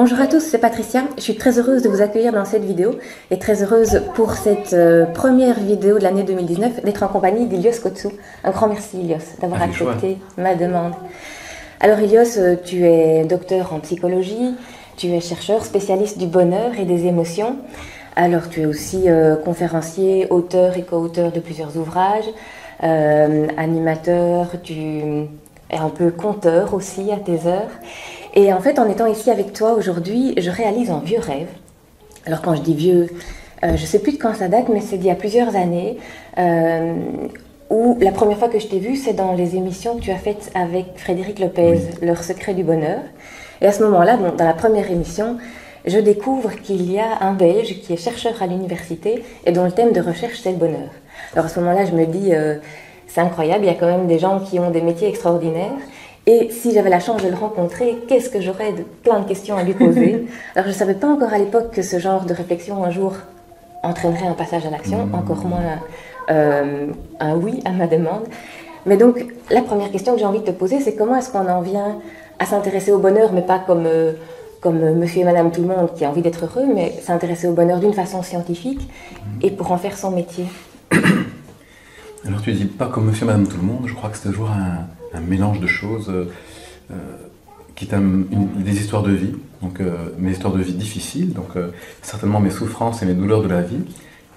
Bonjour à tous, c'est Patricia. Je suis très heureuse de vous accueillir dans cette vidéo et très heureuse pour cette première vidéo de l'année 2019 d'être en compagnie d'Ilios Kotsou. Un grand merci Ilios d'avoir accepté ma demande. Alors Ilios, tu es docteur en psychologie, tu es chercheur spécialiste du bonheur et des émotions. Alors tu es aussi conférencier, auteur et co-auteur de plusieurs ouvrages, animateur, tu es un peu conteur aussi à tes heures. Et en fait, en étant ici avec toi aujourd'hui, je réalise un vieux rêve. Alors quand je dis vieux, je ne sais plus de quand ça date, mais c'est d'il y a plusieurs années, où la première fois que je t'ai vue, c'est dans les émissions que tu as faites avec Frédéric Lopez, oui. Leur secret du bonheur. Et à ce moment-là, bon, dans la première émission, je découvre qu'il y a un Belge qui est chercheur à l'université et dont le thème de recherche, c'est le bonheur. Alors à ce moment-là, je me dis, c'est incroyable, il y a quand même des gens qui ont des métiers extraordinaires. Et si j'avais la chance de le rencontrer, qu'est-ce que j'aurais de plein de questions à lui poser. Alors je ne savais pas encore à l'époque que ce genre de réflexion un jour entraînerait un passage à l'action, encore moins un oui à ma demande. Mais donc la première question que j'ai envie de te poser, c'est comment est-ce qu'on en vient à s'intéresser au bonheur, mais pas comme monsieur et madame tout le monde qui a envie d'être heureux, mais s'intéresser au bonheur d'une façon scientifique et pour en faire son métier. Alors tu dis pas comme monsieur et madame tout le monde, je crois que c'est toujours un mélange de choses qui est des histoires de vie, donc mes histoires de vie difficiles, donc certainement mes souffrances et mes douleurs de la vie,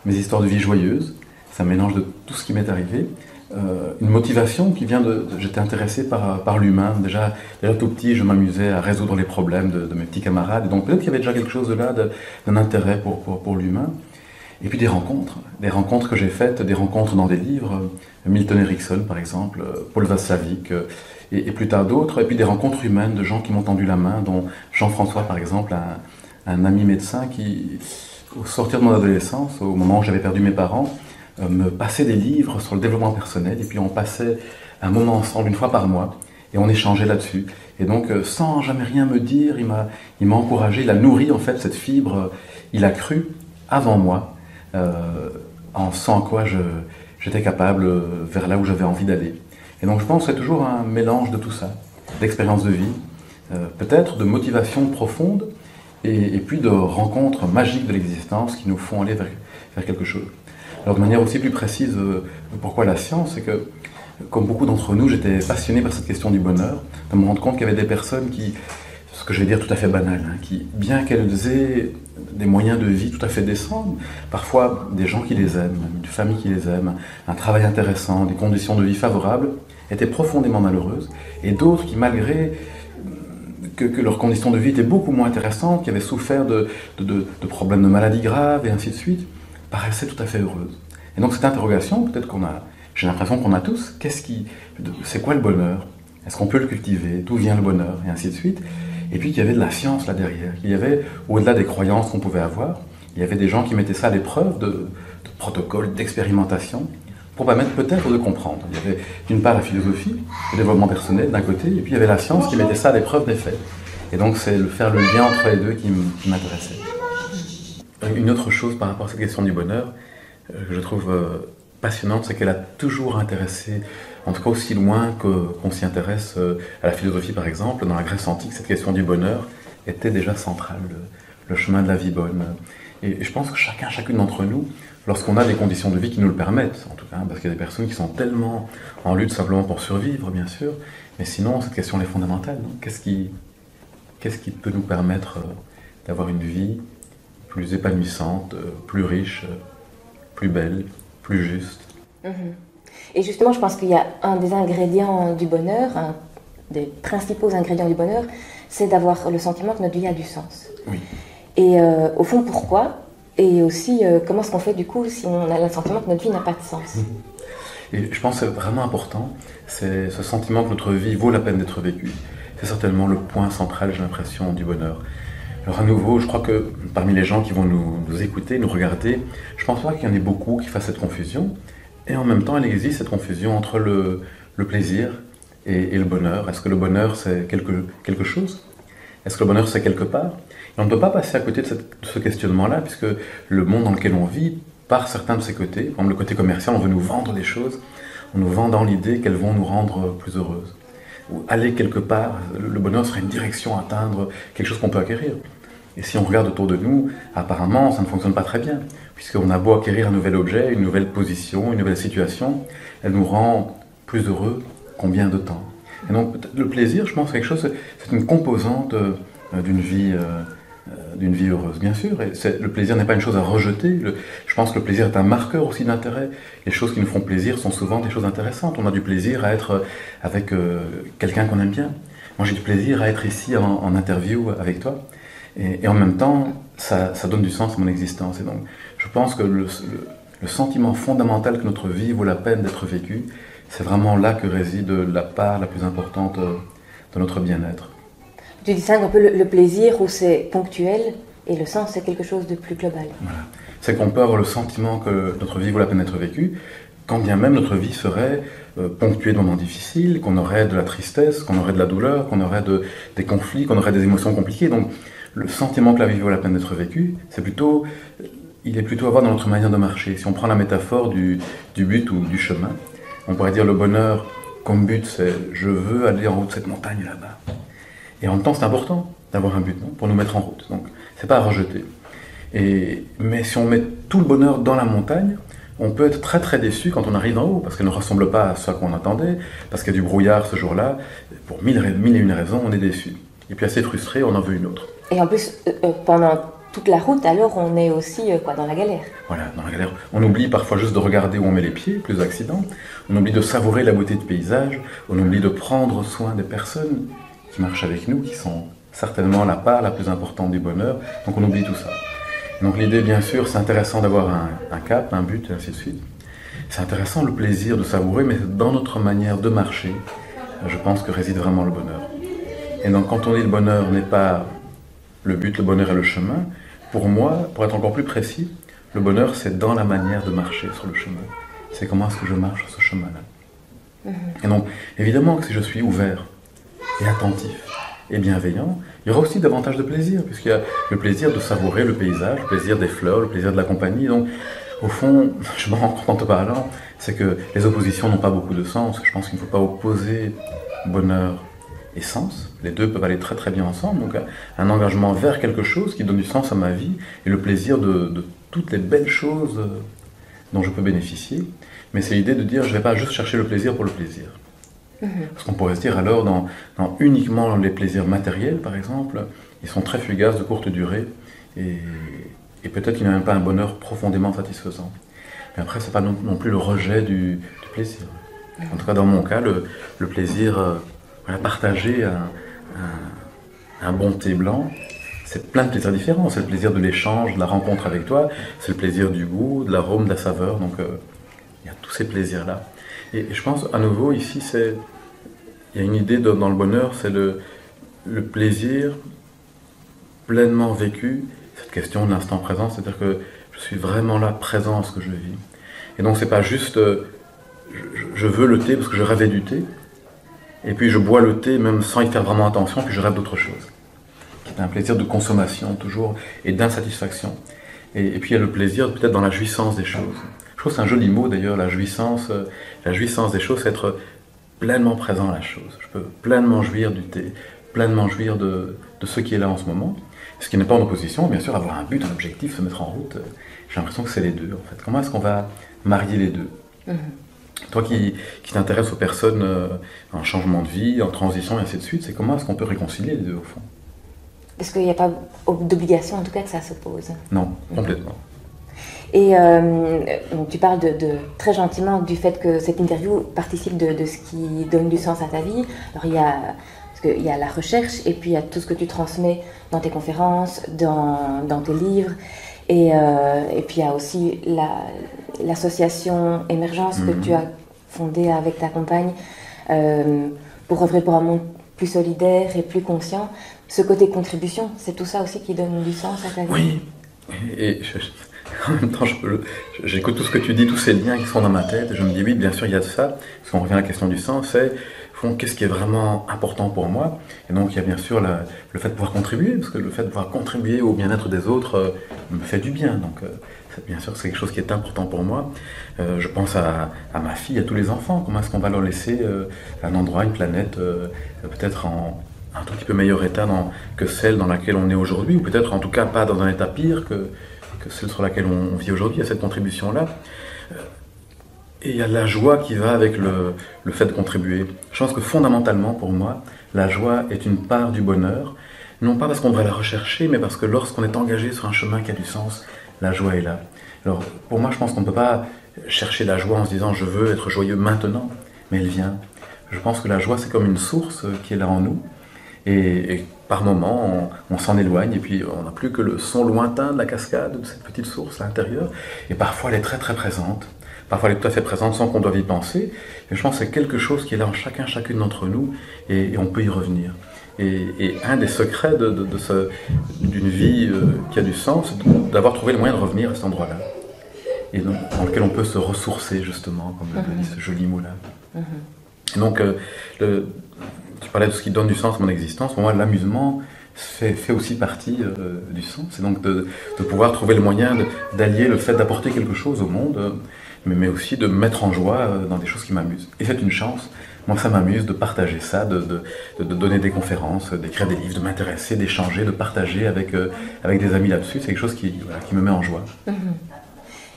mes histoires de vie joyeuses, c'est un mélange de tout ce qui m'est arrivé, une motivation qui vient j'étais intéressé par l'humain, déjà tout petit je m'amusais à résoudre les problèmes de mes petits camarades, et donc peut-être qu'il y avait déjà quelque chose de là, d'un intérêt pour l'humain. Et puis des rencontres que j'ai faites, des rencontres dans des livres, Milton Erickson par exemple, Paul Václavic, et plus tard d'autres, et puis des rencontres humaines de gens qui m'ont tendu la main, dont Jean-François par exemple, un ami médecin qui, au sortir de mon adolescence, au moment où j'avais perdu mes parents, me passait des livres sur le développement personnel, et puis on passait un moment ensemble une fois par mois, et on échangeait là-dessus. Et donc sans jamais rien me dire, il m'a encouragé, il a nourri en fait cette fibre, il a cru avant moi, en sans quoi j'étais capable vers là où j'avais envie d'aller. Et donc je pense que c'est toujours un mélange de tout ça, d'expériences de vie, peut-être de motivation profonde, et puis de rencontres magiques de l'existence qui nous font aller vers quelque chose. Alors de manière aussi plus précise, pourquoi la science, c'est que, comme beaucoup d'entre nous, j'étais passionné par cette question du bonheur, de me rendre compte qu'il y avait des personnes qui, ce que je vais dire tout à fait banal, qui, bien qu'elles aient des moyens de vie tout à fait décents, parfois des gens qui les aiment, une famille qui les aime, un travail intéressant, des conditions de vie favorables, étaient profondément malheureuses, et d'autres qui, malgré que leurs conditions de vie étaient beaucoup moins intéressantes, qui avaient souffert de problèmes de maladies graves, et ainsi de suite, paraissaient tout à fait heureuses. Et donc cette interrogation, peut-être j'ai l'impression qu'on a tous, c'est quoi le bonheur? Est-ce qu'on peut le cultiver? D'où vient le bonheur? Et ainsi de suite. Et puis qu'il y avait de la science là derrière, il y avait, au-delà des croyances qu'on pouvait avoir, il y avait des gens qui mettaient ça à l'épreuve de protocoles, d'expérimentation, pour permettre peut-être de comprendre. Il y avait d'une part la philosophie, le développement personnel d'un côté, et puis il y avait la science qui mettait ça à l'épreuve des faits. Et donc c'est faire le lien entre les deux qui m'intéressait. Une autre chose par rapport à cette question du bonheur, que je trouve passionnante, c'est qu'elle a toujours intéressé, en tout cas aussi loin qu'on s'y intéresse à la philosophie par exemple. Dans la Grèce antique, cette question du bonheur était déjà centrale, le chemin de la vie bonne. Et je pense que chacune d'entre nous, lorsqu'on a des conditions de vie qui nous le permettent, en tout cas, parce qu'il y a des personnes qui sont tellement en lutte simplement pour survivre, bien sûr, mais sinon, cette question est fondamentale. Qu'est-ce qui peut nous permettre d'avoir une vie plus épanouissante, plus riche, plus belle, plus juste? Et justement, je pense qu'il y a un des ingrédients du bonheur, un des principaux ingrédients du bonheur, c'est d'avoir le sentiment que notre vie a du sens. Oui. Et au fond, pourquoi? Et aussi, comment est-ce qu'on fait du coup si on a le sentiment que notre vie n'a pas de sens? Et je pense que c'est vraiment important, c'est ce sentiment que notre vie vaut la peine d'être vécue. C'est certainement le point central, j'ai l'impression, du bonheur. Alors à nouveau, je crois que parmi les gens qui vont nous écouter, nous regarder, je pense pas qu'il y en ait beaucoup qui fassent cette confusion. Et en même temps, il existe cette confusion entre le plaisir et le bonheur. Est-ce que le bonheur, c'est quelque chose? Est-ce que le bonheur, c'est quelque part? Et on ne peut pas passer à côté de ce questionnement-là, puisque le monde dans lequel on vit, par certains de ses côtés, comme le côté commercial, on veut nous vendre des choses, on nous vend dans l'idée qu'elles vont nous rendre plus heureuses. ou aller quelque part. Le bonheur serait une direction à atteindre, quelque chose qu'on peut acquérir. Et si on regarde autour de nous, apparemment, ça ne fonctionne pas très bien, puisqu'on a beau acquérir un nouvel objet, une nouvelle position, une nouvelle situation, elle nous rend plus heureux combien de temps. Et donc, le plaisir, je pense, c'est quelque chose, c'est une composante d'une vie heureuse, bien sûr. Et le plaisir n'est pas une chose à rejeter. Je pense que le plaisir est un marqueur aussi d'intérêt. Les choses qui nous font plaisir sont souvent des choses intéressantes. On a du plaisir à être avec quelqu'un qu'on aime bien. Moi, j'ai du plaisir à être ici en interview avec toi. Et en même temps, ça donne du sens à mon existence. Et donc, je pense que le sentiment fondamental que notre vie vaut la peine d'être vécue, c'est vraiment là que réside la part la plus importante de notre bien-être. Tu distingues un peu le plaisir où c'est ponctuel et le sens c'est quelque chose de plus global. Voilà. C'est qu'on peut avoir le sentiment que notre vie vaut la peine d'être vécue, quand bien même notre vie serait ponctuée de moments difficiles, qu'on aurait de la tristesse, qu'on aurait de la douleur, qu'on aurait des conflits, qu'on aurait des émotions compliquées. Donc, le sentiment que la vie vaut la peine d'être vécue, il est plutôt à voir dans notre manière de marcher. Si on prend la métaphore du but ou du chemin, on pourrait dire le bonheur comme but, c'est je veux aller en haut de cette montagne là-bas. Et en même temps, c'est important d'avoir un but, non, pour nous mettre en route. Donc, c'est pas à rejeter. Mais si on met tout le bonheur dans la montagne, on peut être très très déçu quand on arrive en haut, parce qu'elle ne ressemble pas à ce qu'on attendait, parce qu'il y a du brouillard ce jour-là. Pour mille et une raisons, on est déçu. Et puis assez frustré, on en veut une autre. Et en plus, pendant toute la route, alors on est aussi dans la galère. Voilà, dans la galère. On oublie parfois juste de regarder où on met les pieds, plus d'accidents. On oublie de savourer la beauté du paysage. On oublie de prendre soin des personnes qui marchent avec nous, qui sont certainement la part la plus importante du bonheur. Donc on oublie tout ça. Donc l'idée, bien sûr, c'est intéressant d'avoir un cap, un but, et ainsi de suite. C'est intéressant le plaisir de savourer, mais dans notre manière de marcher, je pense que réside vraiment le bonheur. Et donc quand on dit le bonheur n'est pas le but, le bonheur est le chemin, pour moi, pour être encore plus précis, le bonheur c'est dans la manière de marcher sur le chemin. C'est comment est-ce que je marche sur ce chemin-là. Et donc, évidemment que si je suis ouvert et attentif et bienveillant, il y aura aussi davantage de plaisir, puisqu'il y a le plaisir de savourer le paysage, le plaisir des fleurs, le plaisir de la compagnie. Donc, au fond, je me rends compte en te parlant, c'est que les oppositions n'ont pas beaucoup de sens. Je pense qu'il ne faut pas opposer bonheur et sens. Les deux peuvent aller très très bien ensemble. Donc, un engagement vers quelque chose qui donne du sens à ma vie et le plaisir de toutes les belles choses dont je peux bénéficier. Mais c'est l'idée de dire, je ne vais pas juste chercher le plaisir pour le plaisir. Parce qu'on pourrait se dire alors, dans uniquement les plaisirs matériels, par exemple, ils sont très fugaces, de courte durée, et peut-être qu'il n'y a même pas un bonheur profondément satisfaisant. Mais après, ce n'est pas non plus le rejet du plaisir. En tout cas, dans mon cas, le plaisir, partager un bon thé blanc, c'est plein de plaisirs différents. C'est le plaisir de l'échange, de la rencontre avec toi, c'est le plaisir du goût, de l'arôme, de la saveur, donc il y a tous ces plaisirs-là. Et je pense, à nouveau, ici, il y a une idée dans le bonheur, c'est le plaisir pleinement vécu, cette question de l'instant présent, c'est-à-dire que je suis vraiment là, présent à ce que je vis. Et donc, c'est pas juste, je veux le thé parce que je rêvais du thé, et puis je bois le thé même sans y faire vraiment attention, puis je rêve d'autre chose. C'est un plaisir de consommation, toujours, et d'insatisfaction. Et puis, il y a le plaisir, peut-être, dans la jouissance des choses. Je trouve que c'est un joli mot d'ailleurs, la jouissance des choses, c'est être pleinement présent à la chose. Je peux pleinement jouir du thé, pleinement jouir de ce qui est là en ce moment. Ce qui n'est pas en opposition, bien sûr, avoir un but, un objectif, se mettre en route. J'ai l'impression que c'est les deux en fait. Comment est-ce qu'on va marier les deux? Toi qui t'intéresses aux personnes en changement de vie, en transition et ainsi de suite, c'est comment est-ce qu'on peut réconcilier les deux au fond? Parce qu'il n'y a pas d'obligation en tout cas que ça s'oppose. Non, complètement. Et donc tu parles très gentiment du fait que cette interview participe de ce qui donne du sens à ta vie. Alors il y a la recherche et puis il y a tout ce que tu transmets dans tes conférences, dans tes livres. Et puis il y a aussi l'association Émergence que tu as fondée avec ta compagne pour œuvrer pour un monde plus solidaire et plus conscient. Ce côté contribution, c'est tout ça aussi qui donne du sens à ta vie. Oui, et en même temps, j'écoute tout ce que tu dis, tous ces liens qui sont dans ma tête, et je me dis oui, bien sûr, il y a de ça. Parce qu'on revient à la question du sens, c'est qu'est-ce qui est vraiment important pour moi. Et donc il y a bien sûr le fait de pouvoir contribuer, parce que le fait de pouvoir contribuer au bien-être des autres me fait du bien. Donc bien sûr c'est quelque chose qui est important pour moi. Je pense à ma fille, à tous les enfants. Comment est-ce qu'on va leur laisser un endroit, une planète, peut-être en un tout petit peu meilleur état que celle dans laquelle on est aujourd'hui, ou peut-être en tout cas pas dans un état pire que celle sur laquelle on vit aujourd'hui, à cette contribution-là. Et il y a la joie qui va avec le fait de contribuer. Je pense que fondamentalement, pour moi, la joie est une part du bonheur, non pas parce qu'on devrait la rechercher, mais parce que lorsqu'on est engagé sur un chemin qui a du sens, la joie est là. Alors, pour moi, je pense qu'on ne peut pas chercher la joie en se disant « je veux être joyeux maintenant », mais elle vient. Je pense que la joie, c'est comme une source qui est là en nous, et par moments, on s'en éloigne, et puis on n'a plus que le son lointain de la cascade, de cette petite source à l'intérieur, et parfois elle est très très présente. Parfois elle est tout à fait présente sans qu'on doive y penser. Et je pense que c'est quelque chose qui est là en chacune d'entre nous, et on peut y revenir. Et un des secrets d'une vie qui a du sens, c'est d'avoir trouvé le moyen de revenir à cet endroit-là. Et dans lequel on peut se ressourcer, justement, comme le dit ce joli mot-là. Et donc, tu parlais de ce qui donne du sens à mon existence. Pour moi, l'amusement fait aussi partie du sens. C'est donc de pouvoir trouver le moyen d'allier le fait d'apporter quelque chose au monde, mais aussi de me mettre en joie dans des choses qui m'amusent. Et c'est une chance. Moi, ça m'amuse de partager ça, de donner des conférences, d'écrire des livres, de m'intéresser, d'échanger, de partager avec des amis là-dessus. C'est quelque chose qui me met en joie.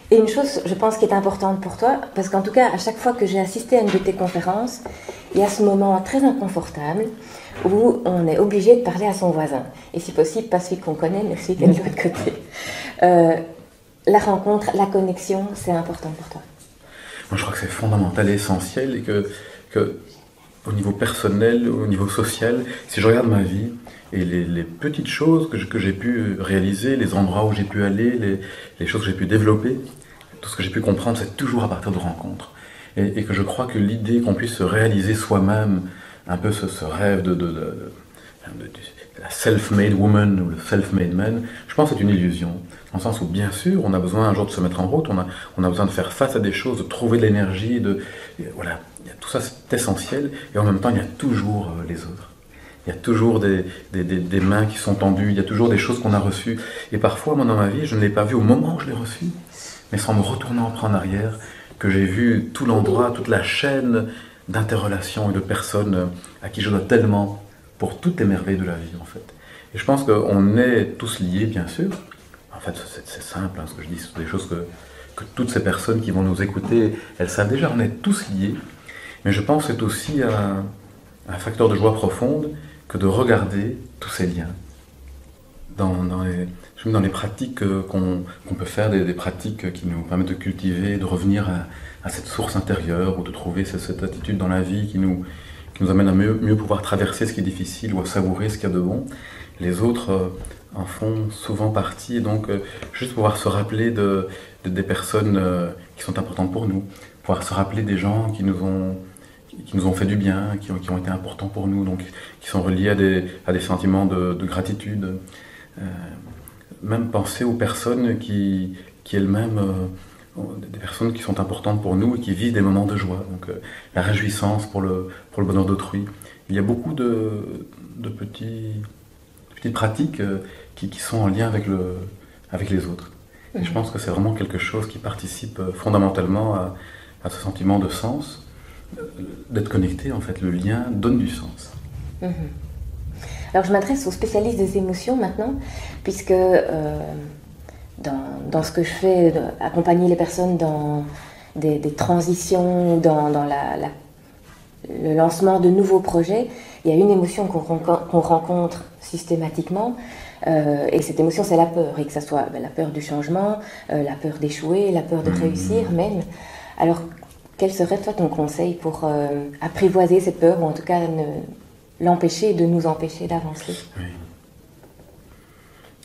Et une chose, je pense, qui est importante pour toi, parce qu'en tout cas, à chaque fois que j'ai assisté à une de tes conférences, il y a ce moment très inconfortable où on est obligé de parler à son voisin. Et si possible, pas celui qu'on connaît, mais celui qui est de l'autre côté. La rencontre, la connexion, c'est important pour toi. Moi, je crois que c'est fondamental et essentiel, et que au niveau personnel, au niveau social, si je regarde ma vie, et les petites choses que j'ai pu réaliser, les endroits où j'ai pu aller, les choses que j'ai pu développer, tout ce que j'ai pu comprendre, c'est toujours à partir de rencontres. Et que je crois que l'idée qu'on puisse se réaliser soi-même, un peu ce rêve de la self-made woman ou le self-made man, je pense que c'est une illusion. Dans le sens où, bien sûr, on a besoin un jour de se mettre en route, on a besoin de faire face à des choses, de trouver de l'énergie, voilà, tout ça c'est essentiel, et en même temps, il y a toujours les autres. Il y a toujours des mains qui sont tendues, il y a toujours des choses qu'on a reçues. Et parfois, moi, dans ma vie, je ne l'ai pas vu au moment où je l'ai reçu, mais c'est en me retournant en arrière que j'ai vu tout l'endroit, toute la chaîne d'interrelations et de personnes à qui je dois tellement pour toutes les merveilles de la vie, en fait. Et je pense qu'on est tous liés, bien sûr. En fait, c'est simple, hein, ce que je dis, c'est des choses que toutes ces personnes qui vont nous écouter, elles savent déjà, on est tous liés. Mais je pense que c'est aussi un facteur de joie profonde que de regarder tous ces liens. Dans les pratiques qu'on peut faire, des pratiques qui nous permettent de cultiver, de revenir à cette source intérieure, ou de trouver cette attitude dans la vie qui nous amène à mieux pouvoir traverser ce qui est difficile, ou à savourer ce qu'il y a de bon. Les autres en font souvent partie, et donc juste pouvoir se rappeler des personnes qui sont importantes pour nous, pouvoir se rappeler des gens qui nous ont fait du bien, qui ont été importants pour nous, donc qui sont reliés à des sentiments de gratitude. Même penser aux personnes qui elles-mêmes, des personnes qui sont importantes pour nous et qui vivent des moments de joie. Donc la réjouissance pour le bonheur d'autrui. Il y a beaucoup de petites pratiques qui sont en lien avec les autres. Et je pense que c'est vraiment quelque chose qui participe fondamentalement à ce sentiment de sens, d'être connecté. En fait, le lien donne du sens. Alors je m'adresse aux spécialistes des émotions maintenant, puisque dans ce que je fais, accompagner les personnes dans des transitions, dans le lancement de nouveaux projets, il y a une émotion qu'on rencontre systématiquement, et cette émotion c'est la peur, et que ce soit la peur du changement, la peur d'échouer, la peur de réussir même. Alors quel serait toi ton conseil pour apprivoiser cette peur, ou en tout cas l'empêcher de nous empêcher d'avancer? Oui.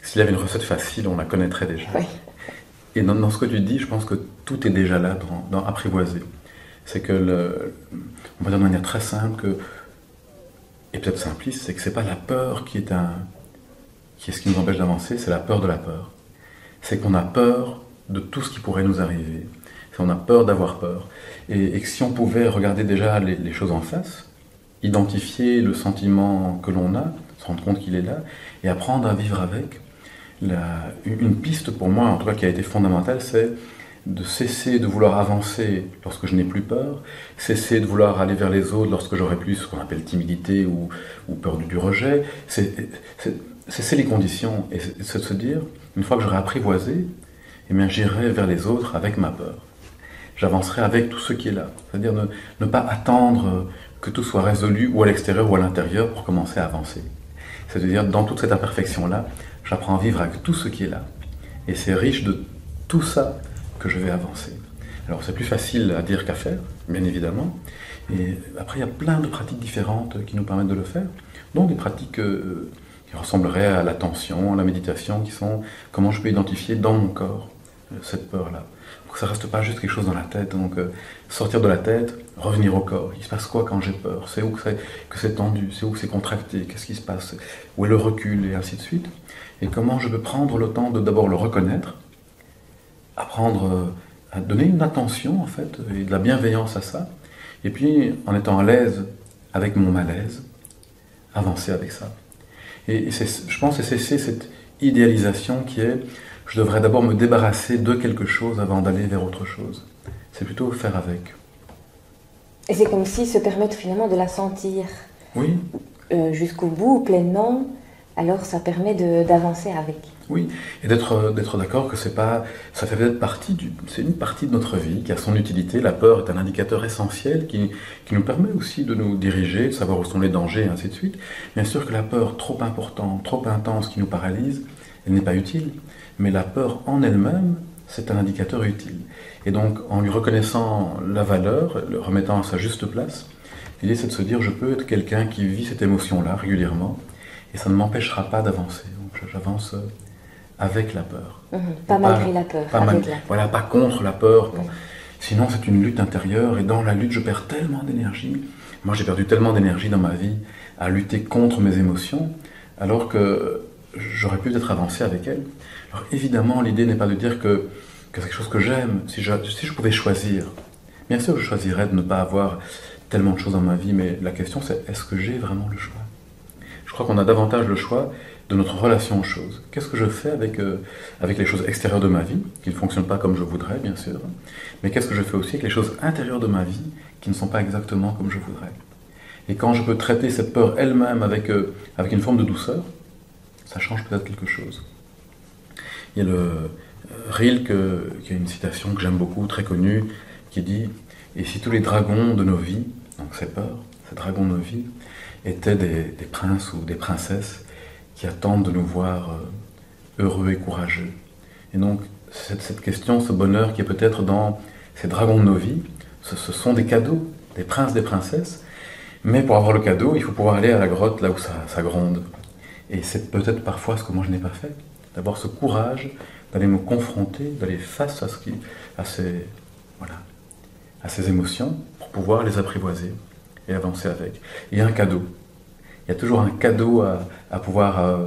S'il y avait une recette facile, on la connaîtrait déjà. Oui. Et dans ce que tu dis, je pense que tout est déjà là dans apprivoiser. C'est que, on va dire de manière très simple, et peut-être simpliste, c'est que c'est pas la peur qui est ce qui nous empêche d'avancer, c'est la peur de la peur. C'est qu'on a peur de tout ce qui pourrait nous arriver. On a peur d'avoir peur. Et que si on pouvait regarder déjà les choses en face, identifier le sentiment que l'on a, se rendre compte qu'il est là, et apprendre à vivre avec. Une piste pour moi, en tout cas qui a été fondamentale, c'est de cesser de vouloir avancer lorsque je n'ai plus peur, cesser de vouloir aller vers les autres lorsque j'aurai plus ce qu'on appelle timidité ou peur du rejet. C'est les conditions, et c'est de se dire, une fois que j'aurai apprivoisé, eh bien, j'irai vers les autres avec ma peur. J'avancerai avec tout ce qui est là. C'est-à-dire ne pas attendre que tout soit résolu ou à l'extérieur ou à l'intérieur pour commencer à avancer. C'est-à-dire, dans toute cette imperfection-là, j'apprends à vivre avec tout ce qui est là. Et c'est riche de tout ça que je vais avancer. Alors c'est plus facile à dire qu'à faire, bien évidemment. Et après, il y a plein de pratiques différentes qui nous permettent de le faire, dont des pratiques qui ressembleraient à l'attention, à la méditation, qui sont comment je peux identifier dans mon corps cette peur-là. Pour que ça ne reste pas juste quelque chose dans la tête. Donc sortir de la tête, revenir au corps. Il se passe quoi quand j'ai peur? C'est où que c'est tendu? C'est où que c'est contracté? Qu'est-ce qui se passe? Où est le recul? Et ainsi de suite. Et comment je peux prendre le temps de d'abord le reconnaître, apprendre à donner une attention en fait, et de la bienveillance à ça, et puis en étant à l'aise avec mon malaise, avancer avec ça. Et je pense que c'est cette idéalisation qui est, je devrais d'abord me débarrasser de quelque chose avant d'aller vers autre chose. C'est plutôt faire avec. Et c'est comme si se permettre finalement de la sentir oui. Jusqu'au bout, pleinement, alors ça permet d'avancer avec. Oui, et d'être d'accord que ça fait peut-être c'est une partie de notre vie qui a son utilité. La peur est un indicateur essentiel qui nous permet aussi de nous diriger, de savoir où sont les dangers, et ainsi de suite. Bien sûr que la peur trop importante, trop intense qui nous paralyse, elle n'est pas utile, mais la peur en elle-même, c'est un indicateur utile. Et donc, en lui reconnaissant la valeur, le remettant à sa juste place, l'idée c'est de se dire, je peux être quelqu'un qui vit cette émotion-là régulièrement, et ça ne m'empêchera pas d'avancer. Donc j'avance avec la peur. Pas malgré la peur, avec la peur. Voilà, pas contre la peur. Sinon, c'est une lutte intérieure, et dans la lutte, je perds tellement d'énergie. Moi, j'ai perdu tellement d'énergie dans ma vie à lutter contre mes émotions, alors que j'aurais pu peut-être avancer avec elles. Alors évidemment, l'idée n'est pas de dire que c'est quelque chose que j'aime. Si je pouvais choisir, bien sûr, je choisirais de ne pas avoir tellement de choses dans ma vie, mais la question c'est, est-ce que j'ai vraiment le choix? Je crois qu'on a davantage le choix de notre relation aux choses. Qu'est-ce que je fais avec les choses extérieures de ma vie, qui ne fonctionnent pas comme je voudrais, bien sûr, mais qu'est-ce que je fais aussi avec les choses intérieures de ma vie, qui ne sont pas exactement comme je voudrais. Et quand je peux traiter cette peur elle-même avec une forme de douceur, ça change peut-être quelque chose. Il y a le Rilke, qui a une citation que j'aime beaucoup, très connue, qui dit « Et si tous les dragons de nos vies, donc ces peurs, ces dragons de nos vies, étaient des princes ou des princesses qui attendent de nous voir heureux et courageux. » Et donc, cette question, ce bonheur qui est peut-être dans ces dragons de nos vies, ce sont des cadeaux, des princes, des princesses, mais pour avoir le cadeau, il faut pouvoir aller à la grotte là où ça gronde. Et c'est peut-être parfois ce que moi je n'ai pas fait, d'avoir ce courage d'aller me confronter, d'aller face à ces émotions pour pouvoir les apprivoiser et avancer avec. Il y a un cadeau. Il y a toujours un cadeau à pouvoir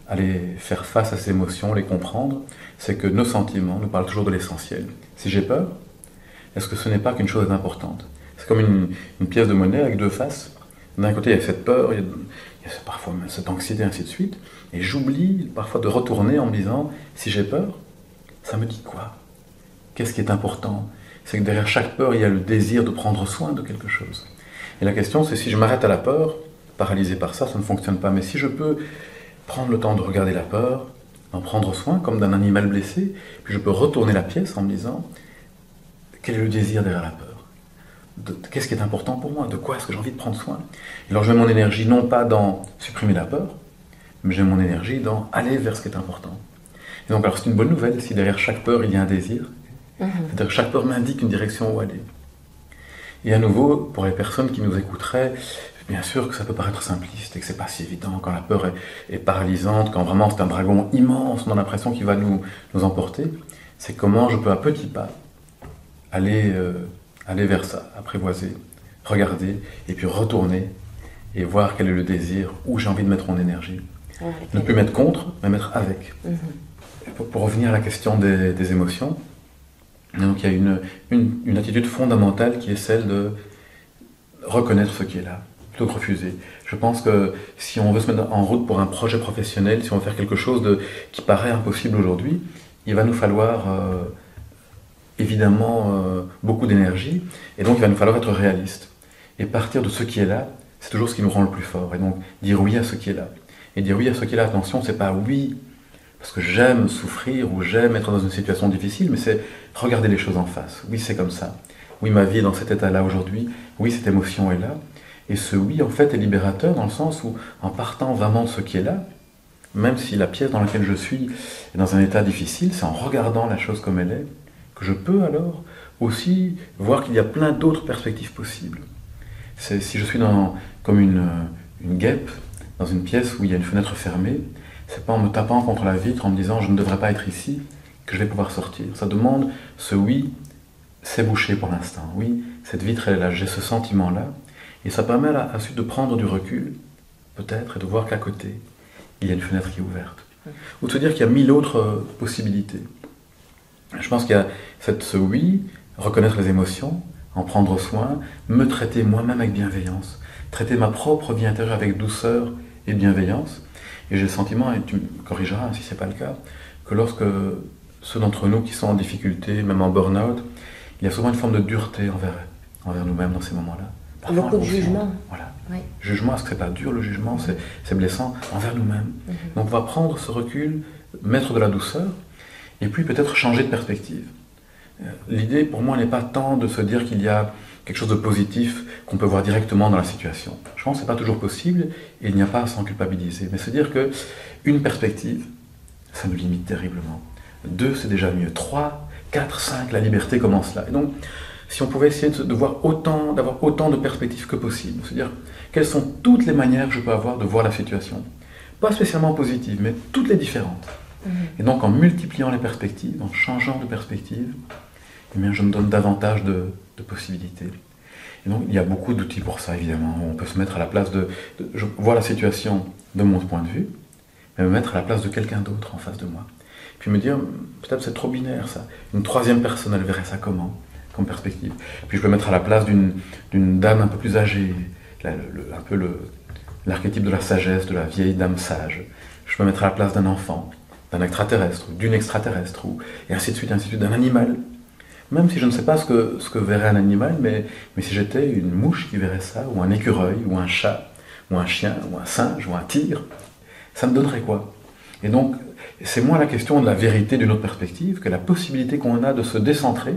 aller faire face à ces émotions, les comprendre. C'est que nos sentiments nous parlent toujours de l'essentiel. Si j'ai peur, est-ce que ce n'est pas qu'une chose importante? C'est comme une pièce de monnaie avec deux faces. D'un côté, il y a cette peur, il y a parfois cette anxiété, ainsi de suite. Et j'oublie parfois de retourner en me disant, si j'ai peur, ça me dit quoi? Qu'est-ce qui est important? C'est que derrière chaque peur, il y a le désir de prendre soin de quelque chose. Et la question, c'est si je m'arrête à la peur, paralysé par ça, ça ne fonctionne pas. Mais si je peux prendre le temps de regarder la peur, d'en prendre soin, comme d'un animal blessé, puis je peux retourner la pièce en me disant, quel est le désir derrière la peur? Qu'est-ce qui est important pour moi? De quoi est-ce que j'ai envie de prendre soin? Et alors je mets mon énergie non pas dans supprimer la peur, mais j'ai mon énergie dans aller vers ce qui est important. Et donc alors c'est une bonne nouvelle si derrière chaque peur il y a un désir. C'est-à-dire que chaque peur m'indique une direction où aller. Et à nouveau, pour les personnes qui nous écouteraient, bien sûr que ça peut paraître simpliste et que c'est pas si évident quand la peur est paralysante, quand vraiment c'est un dragon immense, on a l'impression qu'il va nous emporter. C'est comment je peux à petits pas aller vers ça, apprivoiser, regarder, et puis retourner et voir quel est le désir, où j'ai envie de mettre mon énergie. Ne plus mettre contre, mais mettre avec. Pour revenir à la question des émotions, donc il y a une attitude fondamentale qui est celle de reconnaître ce qui est là. plutôt que refuser. Je pense que si on veut se mettre en route pour un projet professionnel, si on veut faire quelque chose qui paraît impossible aujourd'hui, il va nous falloir évidemment beaucoup d'énergie, et donc il va nous falloir être réaliste. Et partir de ce qui est là, c'est toujours ce qui nous rend le plus fort. Et donc dire oui à ce qui est là. Et dire oui à ce qui est là, attention, c'est pas oui parce que j'aime souffrir ou j'aime être dans une situation difficile, mais c'est regarder les choses en face. Oui, c'est comme ça. Oui, ma vie est dans cet état-là aujourd'hui. Oui, cette émotion est là. Et ce oui, en fait, est libérateur dans le sens où, en partant vraiment de ce qui est là, même si la pièce dans laquelle je suis est dans un état difficile, c'est en regardant la chose comme elle est que je peux alors aussi voir qu'il y a plein d'autres perspectives possibles. Si je suis comme une guêpe dans une pièce où il y a une fenêtre fermée, c'est pas en me tapant contre la vitre, en me disant je ne devrais pas être ici, que je vais pouvoir sortir. Ça demande ce oui, c'est bouché pour l'instant. Oui, cette vitre elle est là, j'ai ce sentiment-là. Et ça permet ensuite de prendre du recul, peut-être, et de voir qu'à côté, il y a une fenêtre qui est ouverte. Ou de se dire qu'il y a 1000 autres possibilités. Je pense qu'il y a ce oui, reconnaître les émotions, en prendre soin, me traiter moi-même avec bienveillance, traiter ma propre vie intérieure avec douceur et bienveillance. Et j'ai le sentiment, et tu me corrigeras si ce n'est pas le cas, que lorsque ceux d'entre nous qui sont en difficulté, même en burn-out, il y a souvent une forme de dureté envers nous-mêmes dans ces moments-là. Parfois beaucoup de jugement. Voilà. Oui. Jugement, est-ce que c'est pas dur le jugement? C'est blessant envers nous-mêmes. Donc on va prendre ce recul, mettre de la douceur, et puis peut-être changer de perspective. L'idée pour moi n'est pas tant de se dire qu'il y a quelque chose de positif qu'on peut voir directement dans la situation. Je pense que ce n'est pas toujours possible et il n'y a pas à s'en culpabiliser. Mais se dire qu'une perspective, ça nous limite terriblement. 2, c'est déjà mieux. 3, 4, 5, la liberté commence là. Et donc, si on pouvait essayer d'avoir autant de perspectives que possible, se dire quelles sont toutes les manières que je peux avoir de voir la situation. Pas spécialement positives, mais toutes les différentes. Et donc en multipliant les perspectives, en changeant de perspective, eh bien, je me donne davantage de possibilités. Et donc il y a beaucoup d'outils pour ça, évidemment. On peut se mettre à la place je vois la situation de mon point de vue, mais me mettre à la place de quelqu'un d'autre en face de moi. Puis me dire, peut-être c'est trop binaire ça. Une troisième personne, elle verrait ça comment, comme perspective. Puis je peux me mettre à la place d'une dame un peu plus âgée, un peu l'archétype de la sagesse, de la vieille dame sage. Je peux me mettre à la place d'un enfant, d'un extraterrestre, d'une extraterrestre, et ainsi de suite, d'un animal. Même si je ne sais pas ce que verrait un animal, mais si j'étais une mouche qui verrait ça, ou un écureuil, ou un chat, ou un chien, ou un singe, ou un tigre, ça me donnerait quoi? Et donc, c'est moins la question de la vérité d'une autre perspective que la possibilité qu'on a de se décentrer.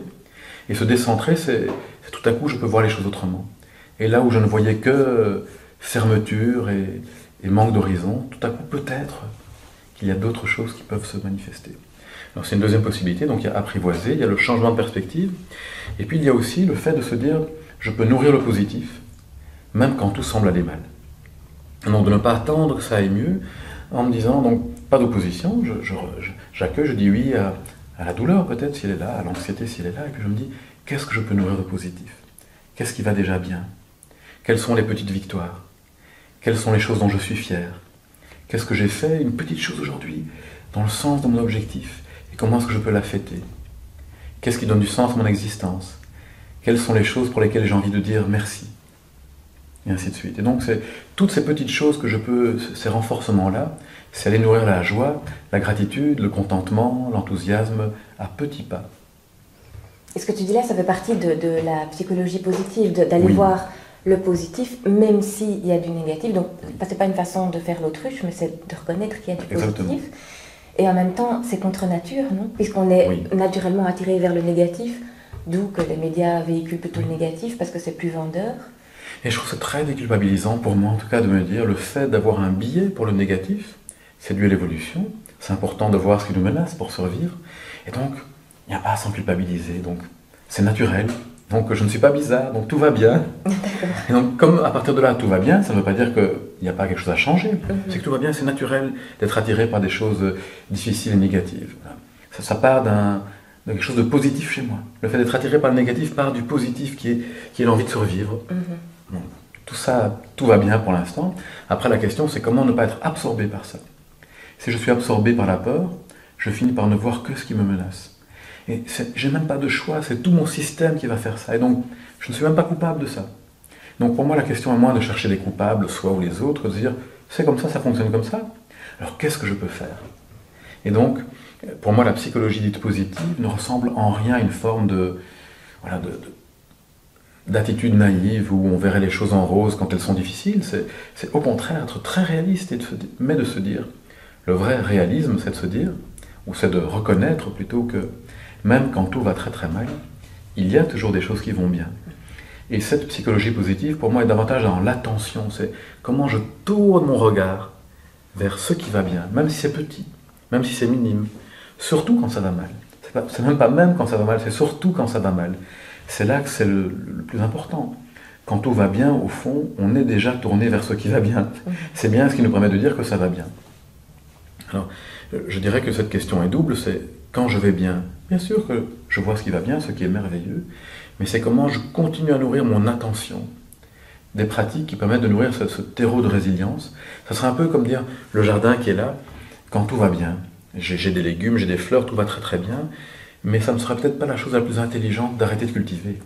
Et se décentrer, c'est tout à coup, je peux voir les choses autrement. Et là où je ne voyais que fermeture et manque d'horizon, tout à coup, peut-être qu'il y a d'autres choses qui peuvent se manifester. Alors c'est une deuxième possibilité, donc il y a apprivoiser, il y a le changement de perspective, et puis il y a aussi le fait de se dire, je peux nourrir le positif, même quand tout semble aller mal. Donc de ne pas attendre que ça aille mieux, en me disant, donc pas d'opposition, j'accueille, je dis oui à la douleur peut-être si elle est là, à l'anxiété si elle est là, et puis je me dis, qu'est-ce que je peux nourrir de positif? Qu'est-ce qui va déjà bien? Quelles sont les petites victoires? Quelles sont les choses dont je suis fier? Qu'est-ce que j'ai fait, une petite chose aujourd'hui, dans le sens de mon objectif? Et comment est-ce que je peux la fêter? Qu'est-ce qui donne du sens à mon existence? Quelles sont les choses pour lesquelles j'ai envie de dire merci? Et ainsi de suite. Et donc, c'est toutes ces petites choses que je peux, ces renforcements-là, c'est aller nourrir la joie, la gratitude, le contentement, l'enthousiasme, à petits pas. Et ce que tu dis là, ça fait partie de la psychologie positive, d'aller voir le positif, même s'il y a du négatif. Donc, c'est pas une façon de faire l'autruche, mais c'est de reconnaître qu'il y a du positif. Exactement. Et en même temps, c'est contre nature, non? Puisqu'on est naturellement attiré vers le négatif, d'où que les médias véhiculent plutôt le négatif, parce que c'est plus vendeur. Et je trouve ça très déculpabilisant pour moi, en tout cas, de me dire le fait d'avoir un biais pour le négatif, c'est dû à l'évolution. C'est important de voir ce qui nous menace pour survivre. Et donc, il n'y a pas à s'en culpabiliser. Donc, c'est naturel. Donc, je ne suis pas bizarre. Donc, tout va bien. Et donc, comme à partir de là, tout va bien, ça ne veut pas dire qu'il n'y a pas quelque chose à changer. C'est que tout va bien, c'est naturel d'être attiré par des choses difficiles et négatives. Ça part de quelque chose de positif chez moi. Le fait d'être attiré par le négatif part du positif qui est l'envie de survivre. Bon, tout ça, tout va bien pour l'instant. Après, la question, c'est comment ne pas être absorbé par ça. Si je suis absorbé par la peur, je finis par ne voir que ce qui me menace. Et j'ai même pas de choix, c'est tout mon système qui va faire ça. Et donc, je ne suis même pas coupable de ça. Donc pour moi, la question est moins de chercher des coupables, soi ou les autres, de dire c'est comme ça fonctionne comme ça. Alors qu'est-ce que je peux faire? Et donc, pour moi, la psychologie dite positive ne ressemble en rien à une forme d'attitude naïve où on verrait les choses en rose quand elles sont difficiles. C'est au contraire être très réaliste, mais de se dire, le vrai réalisme, c'est de se dire, ou c'est de reconnaître plutôt que même quand tout va très très mal, il y a toujours des choses qui vont bien. Et cette psychologie positive, pour moi, est davantage dans l'attention. C'est comment je tourne mon regard vers ce qui va bien, même si c'est petit, même si c'est minime, surtout quand ça va mal. C'est même pas même quand ça va mal, c'est surtout quand ça va mal. C'est là que c'est le plus important. Quand tout va bien, au fond, on est déjà tourné vers ce qui va bien. C'est bien ce qui nous permet de dire que ça va bien. Alors, je dirais que cette question est double, c'est quand je vais bien, bien sûr que je vois ce qui va bien, ce qui est merveilleux, mais c'est comment je continue à nourrir mon attention. Des pratiques qui permettent de nourrir ce terreau de résilience. Ça serait un peu comme dire le jardin qui est là, quand tout va bien. J'ai des légumes, j'ai des fleurs, tout va très très bien, mais ça ne serait peut-être pas la chose la plus intelligente d'arrêter de cultiver.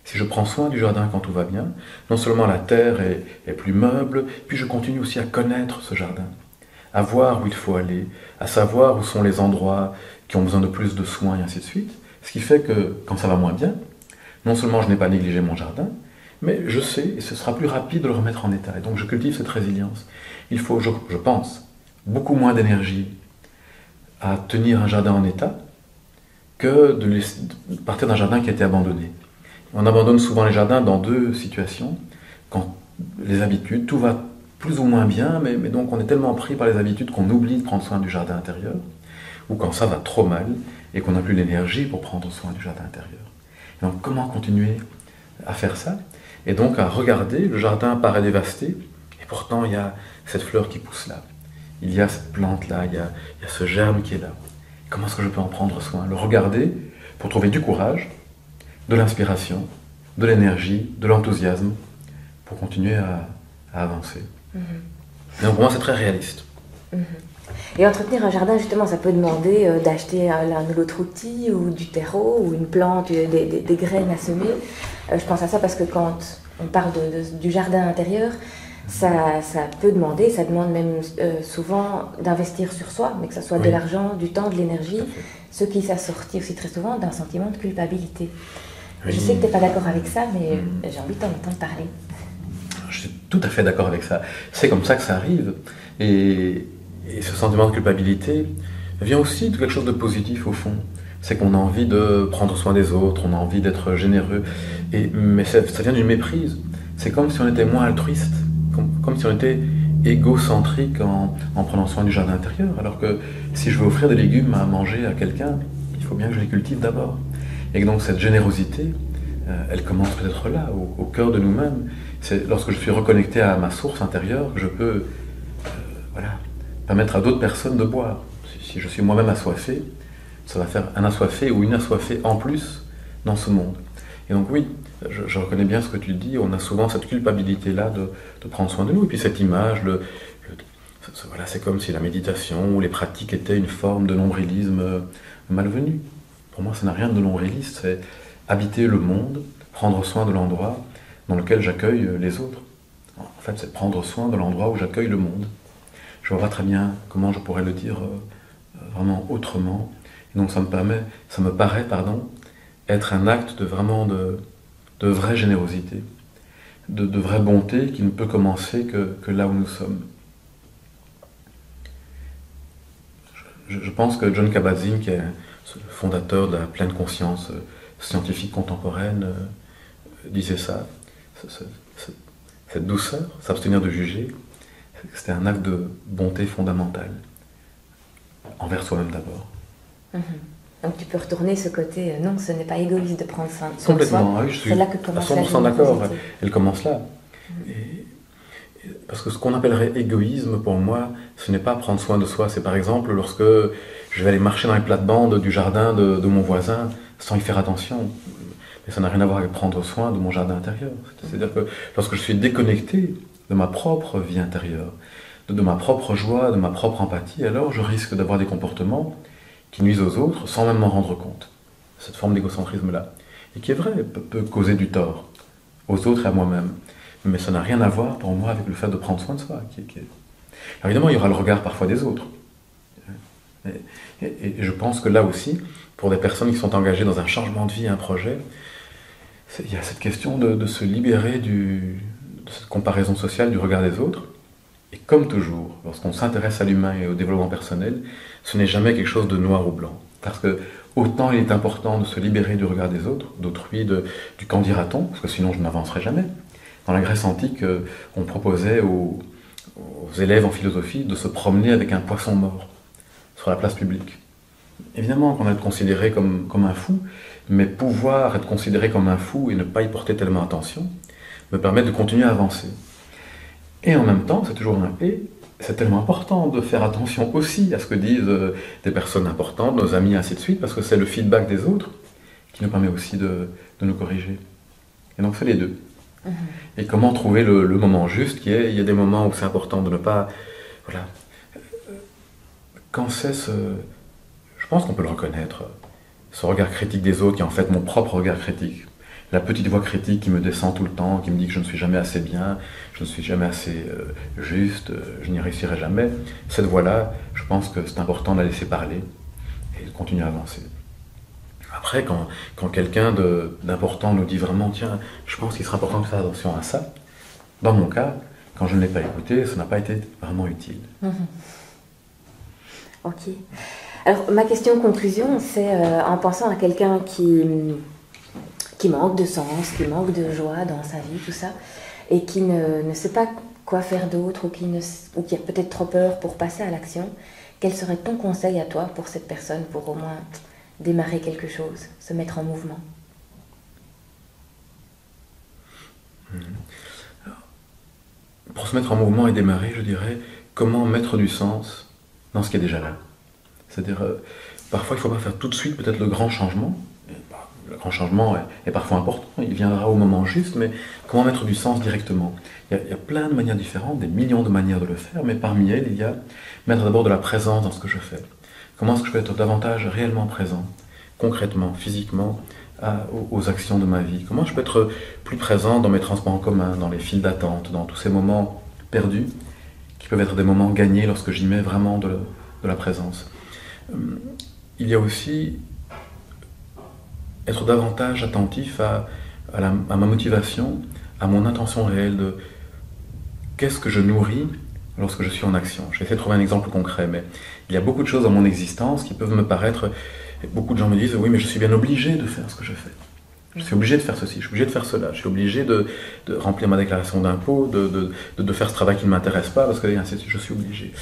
Si je prends soin du jardin quand tout va bien, non seulement la terre est plus meuble, puis je continue aussi à connaître ce jardin, à voir où il faut aller, à savoir où sont les endroits qui ont besoin de plus de soins et ainsi de suite. Ce qui fait que quand ça va moins bien, non seulement je n'ai pas négligé mon jardin, mais je sais, et ce sera plus rapide de le remettre en état. Et donc je cultive cette résilience. Il faut, je pense, beaucoup moins d'énergie à tenir un jardin en état que de partir d'un jardin qui a été abandonné. On abandonne souvent les jardins dans deux situations. Quand les habitudes, tout va plus ou moins bien, mais donc on est tellement pris par les habitudes qu'on oublie de prendre soin du jardin intérieur, ou quand ça va trop mal et qu'on n'a plus l'énergie pour prendre soin du jardin intérieur. Et donc comment continuer à faire ça? Et donc à regarder, le jardin paraît dévasté, et pourtant il y a cette fleur qui pousse là, il y a cette plante là, il y a ce germe qui est là. Comment est-ce que je peux en prendre soin? Le regarder pour trouver du courage, de l'inspiration, de l'énergie, de l'enthousiasme, pour continuer à avancer. Et donc pour moi c'est très réaliste. Et entretenir un jardin, justement, ça peut demander d'acheter l'un ou l'autre outil, ou du terreau, ou une plante, des graines à semer. Je pense à ça parce que quand on parle du jardin intérieur, ça peut demander, ça demande même souvent d'investir sur soi, mais que ce soit de l'argent, du temps, de l'énergie, ce qui s'assortit aussi très souvent d'un sentiment de culpabilité. Oui. Je sais que tu n'es pas d'accord avec ça, mais j'ai envie de t'en entendre parler. Je suis tout à fait d'accord avec ça. C'est comme ça que ça arrive. Et ce sentiment de culpabilité vient aussi de quelque chose de positif au fond. C'est qu'on a envie de prendre soin des autres, on a envie d'être généreux. Mais ça vient d'une méprise. C'est comme si on était moins altruiste, comme si on était égocentrique en prenant soin du jardin intérieur. Alors que si je veux offrir des légumes à manger à quelqu'un, il faut bien que je les cultive d'abord. Et que donc cette générosité, elle commence peut-être là, au cœur de nous-mêmes. C'est lorsque je suis reconnecté à ma source intérieure que je peux permettre à d'autres personnes de boire. Si je suis moi-même assoiffé, ça va faire un assoiffé ou une assoiffée en plus dans ce monde. Et donc oui, je reconnais bien ce que tu dis, on a souvent cette culpabilité-là de prendre soin de nous. Et puis cette image, c'est comme si la méditation ou les pratiques étaient une forme de nombrilisme malvenu. Pour moi, ça n'a rien de nombriliste, c'est habiter le monde, prendre soin de l'endroit dans lequel j'accueille les autres. En fait, c'est prendre soin de l'endroit où j'accueille le monde. Je vois pas très bien comment je pourrais le dire vraiment autrement. Et donc ça me paraît, être un acte de vraie générosité, de vraie bonté qui ne peut commencer que là où nous sommes. Je pense que Jon Kabat-Zinn, qui est le fondateur de la pleine conscience scientifique contemporaine, disait ça, cette douceur, s'abstenir de juger, c'était un acte de bonté fondamentale, envers soi-même d'abord. Donc tu peux retourner ce côté, non, ce n'est pas égoïste de prendre soin de soi. Complètement, oui, je suis là que commence à 100% d'accord, elle commence là. Parce que ce qu'on appellerait égoïsme, pour moi, ce n'est pas prendre soin de soi, c'est par exemple lorsque je vais aller marcher dans les plates-bandes du jardin de mon voisin sans y faire attention. Mais ça n'a rien à voir avec prendre soin de mon jardin intérieur. C'est-à-dire que lorsque je suis déconnecté de ma propre vie intérieure, de ma propre joie, de ma propre empathie, alors je risque d'avoir des comportements qui nuisent aux autres sans même m'en rendre compte. Cette forme d'égocentrisme-là. Et qui est vrai, peut causer du tort aux autres et à moi-même. mais ça n'a rien à voir pour moi avec le fait de prendre soin de soi. Alors évidemment, il y aura le regard parfois des autres. Et je pense que là aussi, pour des personnes qui sont engagées dans un changement de vie, un projet, il y a cette question de se libérer de cette comparaison sociale du regard des autres. Et comme toujours, lorsqu'on s'intéresse à l'humain et au développement personnel, ce n'est jamais quelque chose de noir ou blanc. Parce que autant il est important de se libérer du regard des autres, d'autrui, du qu'en dira-t-on, parce que sinon je n'avancerai jamais. Dans la Grèce antique, on proposait aux élèves en philosophie de se promener avec un poisson mort sur la place publique. Évidemment qu'on va être considéré comme un fou, mais pouvoir être considéré comme un fou et ne pas y porter tellement attention me permet de continuer à avancer. Et en même temps, c'est toujours un « et », c'est tellement important de faire attention aussi à ce que disent des personnes importantes, nos amis, ainsi de suite, parce que c'est le feedback des autres qui nous permet aussi de nous corriger. Et donc c'est les deux. Et comment trouver le moment juste, il y a des moments où c'est important de ne pas... Voilà. Quand c'est je pense qu'on peut le reconnaître, ce regard critique des autres qui est en fait mon propre regard critique. La petite voix critique qui me descend tout le temps, qui me dit que je ne suis jamais assez bien, je ne suis jamais assez juste, je n'y réussirai jamais. Cette voix-là, je pense que c'est important de la laisser parler et de continuer à avancer. Après, quand quelqu'un d'important nous dit vraiment « Tiens, je pense qu'il sera important de faire attention à ça », dans mon cas, quand je ne l'ai pas écouté, ça n'a pas été vraiment utile. Ok. Alors, ma question de conclusion, c'est en pensant à quelqu'un qui manque de sens, qui manque de joie dans sa vie, tout ça, et qui ne sait pas quoi faire d'autre, ou qui a peut-être trop peur pour passer à l'action, quel serait ton conseil à toi pour cette personne, pour au moins démarrer quelque chose, se mettre en mouvement? Pour se mettre en mouvement et démarrer, je dirais, comment mettre du sens dans ce qui est déjà là. C'est-à-dire, parfois il ne faut pas faire tout de suite peut-être le grand changement. Le grand changement est parfois important, il viendra au moment juste, mais comment mettre du sens directement? Il y a plein de manières différentes, des millions de manières de le faire, mais parmi elles, il y a mettre d'abord de la présence dans ce que je fais. Comment est-ce que je peux être davantage réellement présent, concrètement, physiquement, aux actions de ma vie? Comment je peux être plus présent dans mes transports en commun, dans les files d'attente, dans tous ces moments perdus, qui peuvent être des moments gagnés lorsque j'y mets vraiment de la présence? Il y a aussi être davantage attentif à ma motivation, à mon intention réelle de qu'est-ce que je nourris lorsque je suis en action. Je vais essayer de trouver un exemple concret, mais il y a beaucoup de choses dans mon existence qui peuvent me paraître... Beaucoup de gens me disent « Oui, mais je suis bien obligé de faire ce que je fais. Je suis obligé de faire ceci, je suis obligé de faire cela, je suis obligé de remplir ma déclaration d'impôt, de faire ce travail qui ne m'intéresse pas, parce que je suis obligé. »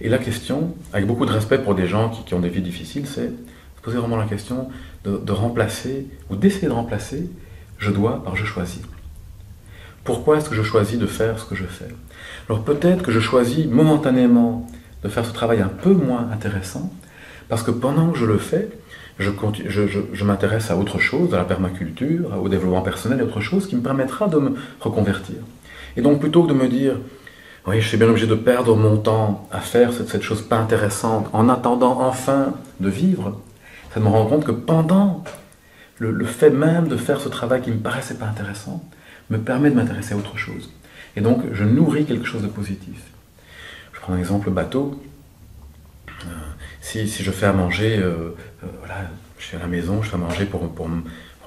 Et la question, avec beaucoup de respect pour des gens qui ont des vies difficiles, c'est de poser vraiment la question de remplacer, ou d'essayer de remplacer « je dois » par « je choisis ». Pourquoi est-ce que je choisis de faire ce que je fais? Alors peut-être que je choisis momentanément de faire ce travail un peu moins intéressant, parce que pendant que je le fais, je m'intéresse à autre chose, à la permaculture, au développement personnel, à autre chose qui me permettra de me reconvertir. Et donc plutôt que de me dire « Oui, je suis bien obligé de perdre mon temps à faire cette chose pas intéressante en attendant enfin de vivre », ça me rend compte que pendant le fait même de faire ce travail qui ne me paraissait pas intéressant, me permet de m'intéresser à autre chose. Et donc je nourris quelque chose de positif. Je prends un exemple bateau. Si je fais à manger, voilà, je suis à la maison, je fais à manger pour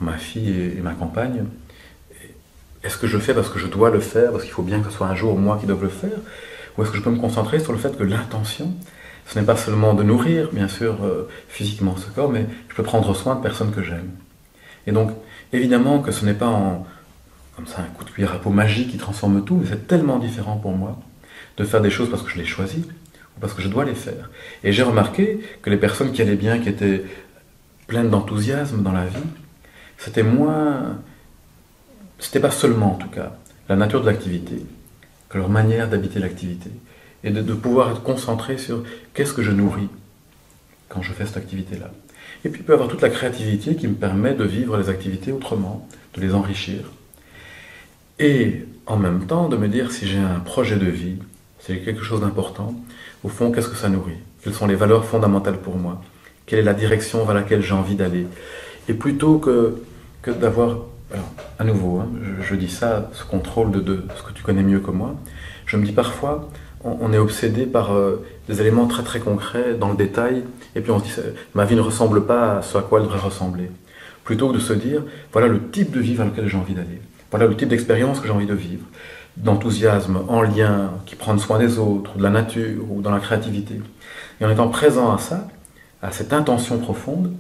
ma fille et ma compagne, est-ce que je le fais parce que je dois le faire, parce qu'il faut bien que ce soit un jour moi qui dois le faire, ou est-ce que je peux me concentrer sur le fait que l'intention, ce n'est pas seulement de nourrir, bien sûr, physiquement ce corps, mais je peux prendre soin de personnes que j'aime. Et donc, évidemment que ce n'est pas comme ça un coup de cuillère à peau magique qui transforme tout, mais c'est tellement différent pour moi de faire des choses parce que je les choisis, parce que je dois les faire. Et j'ai remarqué que les personnes qui allaient bien, qui étaient pleines d'enthousiasme dans la vie, c'était pas seulement en tout cas la nature de l'activité, que leur manière d'habiter l'activité, et de pouvoir être concentré sur qu'est-ce que je nourris quand je fais cette activité-là. Et puis il peut y avoir toute la créativité qui me permet de vivre les activités autrement, de les enrichir. Et en même temps de me dire si j'ai un projet de vie, si j'ai quelque chose d'important, au fond, qu'est-ce que ça nourrit? Quelles sont les valeurs fondamentales pour moi? Quelle est la direction vers laquelle j'ai envie d'aller? Et plutôt que d'avoir alors, à nouveau, hein, je dis ça, ce contrôle de ce que tu connais mieux que moi, je me dis parfois, on est obsédé par des éléments très très concrets dans le détail, et puis on se dit, ma vie ne ressemble pas à ce à quoi elle devrait ressembler. Plutôt que de se dire, voilà le type de vie vers lequel j'ai envie d'aller, voilà le type d'expérience que j'ai envie de vivre, d'enthousiasme, en lien, qui prend soin des autres, de la nature ou dans la créativité. Et en étant présent à ça, à cette intention profonde,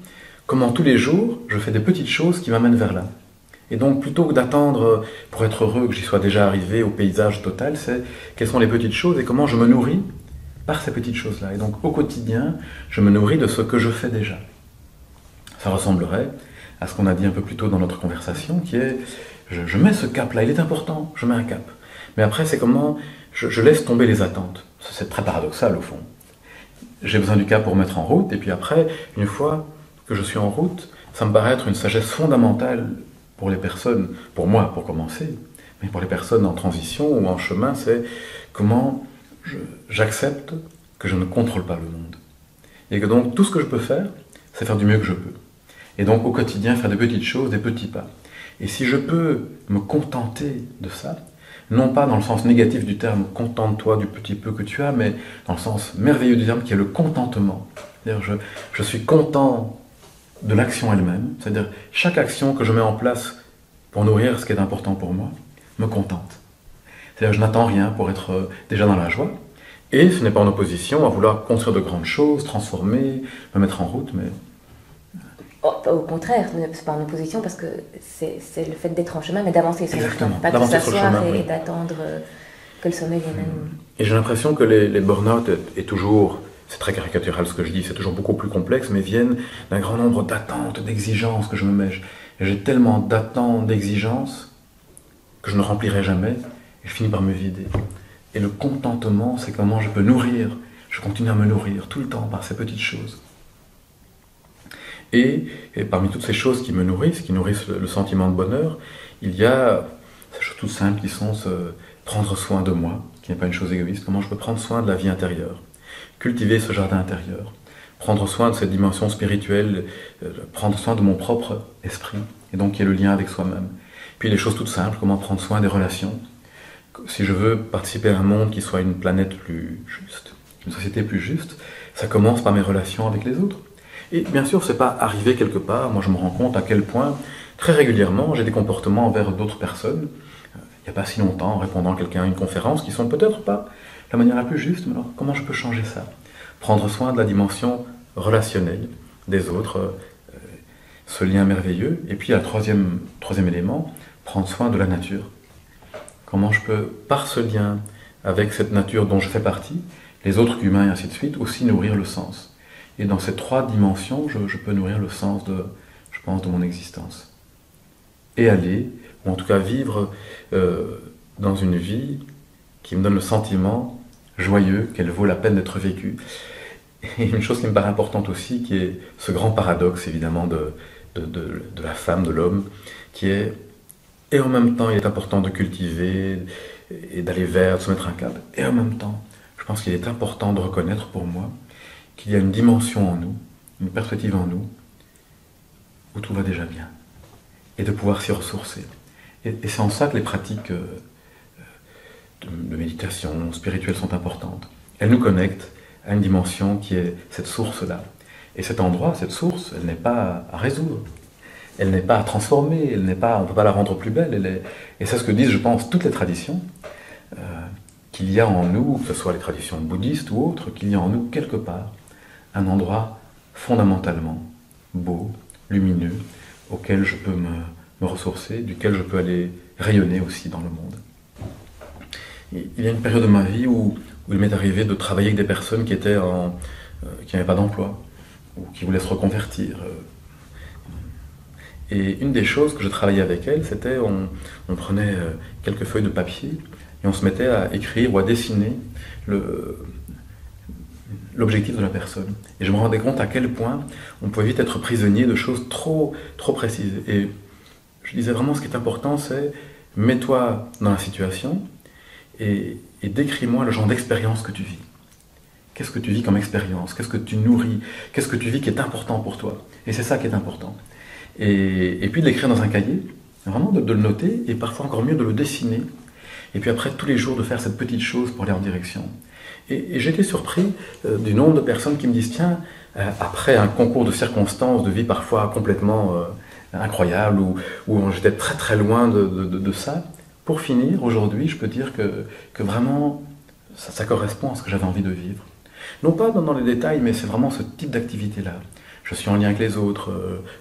comment tous les jours, je fais des petites choses qui m'amènent vers là. Et donc, plutôt que d'attendre, pour être heureux, que j'y sois déjà arrivé au paysage total, c'est quelles sont les petites choses et comment je me nourris par ces petites choses-là. Et donc, au quotidien, je me nourris de ce que je fais déjà. Ça ressemblerait à ce qu'on a dit un peu plus tôt dans notre conversation, qui est, je mets ce cap-là, il est important, je mets un cap. Mais après, c'est comment je laisse tomber les attentes. C'est très paradoxal, au fond. J'ai besoin du cap pour mettre en route, et puis après, une fois que je suis en route, ça me paraît être une sagesse fondamentale pour les personnes, pour moi, pour commencer, mais pour les personnes en transition ou en chemin, c'est comment j'accepte que je ne contrôle pas le monde. Et que donc, tout ce que je peux faire, c'est faire du mieux que je peux. Et donc, au quotidien, faire des petites choses, des petits pas. Et si je peux me contenter de ça, non pas dans le sens négatif du terme « contente-toi du petit peu que tu as », mais dans le sens merveilleux du terme qui est le contentement. C'est-à-dire, je suis content de l'action elle-même, c'est-à-dire chaque action que je mets en place pour nourrir ce qui est important pour moi, me contente. C'est-à-dire je n'attends rien pour être déjà dans la joie, et ce n'est pas en opposition à vouloir construire de grandes choses, transformer, me mettre en route, mais... Au contraire, c'est pas en opposition parce que c'est le fait d'être en chemin, mais d'avancer sur le chemin. Pas de d'avancer sur le s'asseoir chemin, et oui. d'attendre que le sommeil vienne à nous. Et j'ai l'impression que les burn-out est toujours, c'est très caricatural ce que je dis, c'est toujours beaucoup plus complexe, mais viennent d'un grand nombre d'attentes, d'exigences que je me mets. Et j'ai tellement d'attentes, d'exigences que je ne remplirai jamais, et je finis par me vider. Et le contentement, c'est comment je peux nourrir, je continue à me nourrir tout le temps par ces petites choses. Et parmi toutes ces choses qui me nourrissent, qui nourrissent le sentiment de bonheur, il y a ces choses toutes simples qui sont prendre soin de moi, qui n'est pas une chose égoïste, comment je peux prendre soin de la vie intérieure, cultiver ce jardin intérieur, prendre soin de cette dimension spirituelle, prendre soin de mon propre esprit, et donc qui est le lien avec soi-même. Puis les choses toutes simples, comment prendre soin des relations. Si je veux participer à un monde qui soit une planète plus juste, une société plus juste, ça commence par mes relations avec les autres. Et bien sûr, c'est pas arrivé quelque part, moi je me rends compte à quel point, très régulièrement, j'ai des comportements envers d'autres personnes, il n'y a pas si longtemps, en répondant à quelqu'un à une conférence, qui sont peut-être pas la manière la plus juste, mais alors comment je peux changer ça? Prendre soin de la dimension relationnelle des autres, ce lien merveilleux, et puis, troisième élément, prendre soin de la nature. Comment je peux, par ce lien avec cette nature dont je fais partie, les autres humains et ainsi de suite, aussi nourrir le sens. Et dans ces trois dimensions, je peux nourrir le sens je pense, de mon existence. Et aller, ou en tout cas vivre dans une vie qui me donne le sentiment joyeux qu'elle vaut la peine d'être vécue. Et une chose qui me paraît importante aussi, qui est ce grand paradoxe évidemment de la femme, de l'homme, qui est, et en même temps il est important de cultiver et d'aller vers, de se mettre un cap, et en même temps, je pense qu'il est important de reconnaître pour moi qu'il y a une dimension en nous, une perspective en nous, où tout va déjà bien, et de pouvoir s'y ressourcer. Et c'est en ça que les pratiques de méditation spirituelle sont importantes. Elles nous connectent à une dimension qui est cette source-là. Et cet endroit, cette source, elle n'est pas à résoudre, elle n'est pas à transformer, on ne peut pas la rendre plus belle. Et c'est ce que disent, je pense, toutes les traditions, qu'il y a en nous, que ce soit les traditions bouddhistes ou autres, qu'il y a en nous quelque part un endroit fondamentalement beau, lumineux, auquel je peux me ressourcer, duquel je peux aller rayonner aussi dans le monde. Il y a une période de ma vie où il m'est arrivé de travailler avec des personnes qui n'avaient pas d'emploi, ou qui voulaient se reconvertir. Et une des choses que je travaillais avec elles, c'était on prenait quelques feuilles de papier et on se mettait à écrire ou à dessiner l'objectif de la personne. Et je me rendais compte à quel point on pouvait vite être prisonnier de choses trop précises. Et je disais vraiment, ce qui est important, c'est mets-toi dans la situation et décris-moi le genre d'expérience que tu vis. Qu'est-ce que tu vis comme expérience? Qu'est-ce que tu nourris? Qu'est-ce que tu vis qui est important pour toi? Et c'est ça qui est important. Et puis de l'écrire dans un cahier, Vraiment de le noter, et parfois encore mieux de le dessiner. Et puis après, tous les jours, de faire cette petite chose pour aller en direction. Et j'ai été surpris du nombre de personnes qui me disent, tiens, après un concours de circonstances, de vie parfois complètement incroyable, où j'étais très très loin de ça, pour finir, aujourd'hui, je peux dire que vraiment, ça correspond à ce que j'avais envie de vivre. Non pas dans les détails, mais c'est vraiment ce type d'activité-là. Je suis en lien avec les autres,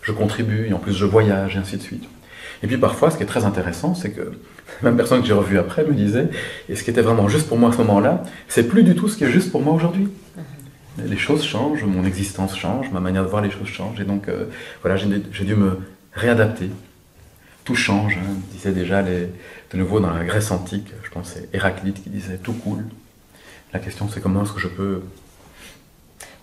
je contribue, et en plus je voyage, et ainsi de suite. Et puis parfois, ce qui est très intéressant, c'est que même personne que j'ai revue après me disait, et ce qui était vraiment juste pour moi à ce moment-là, c'est plus du tout ce qui est juste pour moi aujourd'hui. Les choses changent, mon existence change, ma manière de voir les choses change, et donc voilà, j'ai dû me réadapter. Tout change, hein, disait déjà de nouveau dans la Grèce antique, je pense que c'est Héraclite qui disait tout coule. La question c'est comment est-ce que je peux...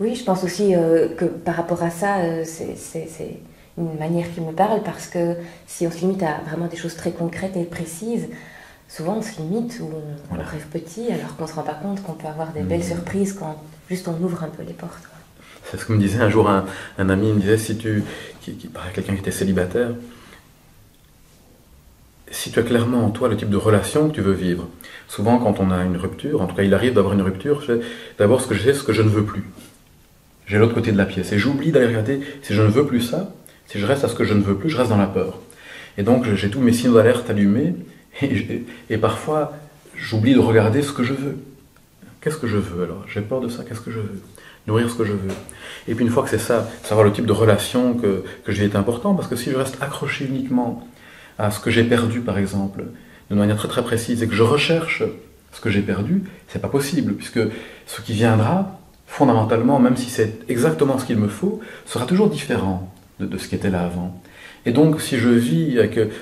Oui, je pense aussi que par rapport à ça, c'est une manière qui me parle, parce que si on se limite à vraiment des choses très concrètes et précises, souvent on se limite ou on rêve petit, alors qu'on ne se rend pas compte qu'on peut avoir des belles surprises quand juste on ouvre un peu les portes. C'est ce que me disait un jour un ami, il me disait, quelqu'un qui était célibataire, si tu as clairement en toi le type de relation que tu veux vivre, souvent quand on a une rupture, en tout cas il arrive d'avoir une rupture, d'abord ce que je sais, ce que je ne veux plus. J'ai l'autre côté de la pièce, et j'oublie d'aller regarder, si je ne veux plus ça, si je reste à ce que je ne veux plus, je reste dans la peur. Et donc j'ai tous mes signaux d'alerte allumés, et parfois j'oublie de regarder ce que je veux. Qu'est-ce que je veux alors? J'ai peur de ça, qu'est-ce que je veux? Nourrir ce que je veux. Et puis une fois que c'est ça, savoir le type de relation que je vis est important, parce que si je reste accroché uniquement à ce que j'ai perdu, par exemple, de manière très très précise, et que je recherche ce que j'ai perdu, c'est pas possible, puisque ce qui viendra, fondamentalement, même si c'est exactement ce qu'il me faut, sera toujours différent de ce qui était là avant. Et donc, si je vis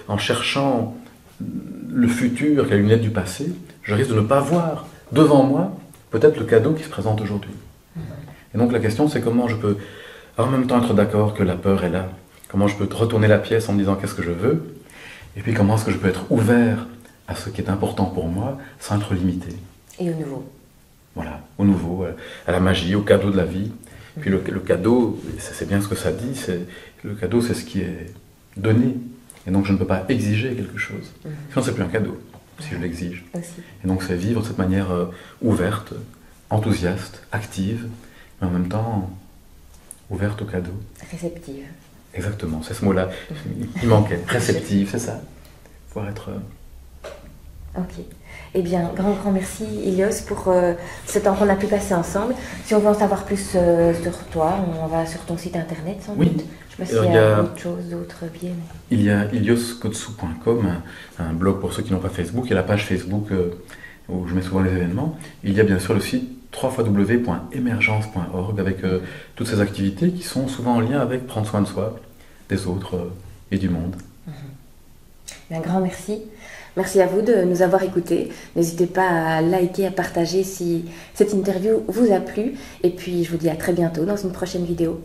en cherchant le futur avec la lunette du passé, je risque de ne pas voir devant moi peut-être le cadeau qui se présente aujourd'hui. Et donc la question, c'est comment je peux en même temps être d'accord que la peur est là, comment je peux retourner la pièce en me disant qu'est-ce que je veux, et puis comment est-ce que je peux être ouvert à ce qui est important pour moi sans être limité. Et au nouveau. Voilà, au nouveau, à la magie, au cadeau de la vie. Puis le cadeau, c'est bien ce que ça dit, le cadeau c'est ce qui est donné. Et donc je ne peux pas exiger quelque chose. Sinon c'est plus un cadeau, si je l'exige. Et donc c'est vivre de cette manière ouverte, enthousiaste, active, mais en même temps ouverte au cadeau. Réceptive. Exactement, c'est ce mot-là qui manquait. Réceptive, c'est ça. Pouvoir être... Ok. Eh bien, grand merci Ilios pour ce temps qu'on a pu passer ensemble. Si on veut en savoir plus sur toi, on va sur ton site internet sans doute. Je ne sais pas s'il y a autre chose, d'autres biais. Mais... Il y a ilioskotsu.com, un blog pour ceux qui n'ont pas Facebook, et la page Facebook où je mets souvent les événements. Il y a bien sûr le site www.emergence.org avec toutes ces activités qui sont souvent en lien avec prendre soin de soi, des autres et du monde. Un grand merci. Merci à vous de nous avoir écoutés. N'hésitez pas à liker, à partager si cette interview vous a plu. Et puis je vous dis à très bientôt dans une prochaine vidéo.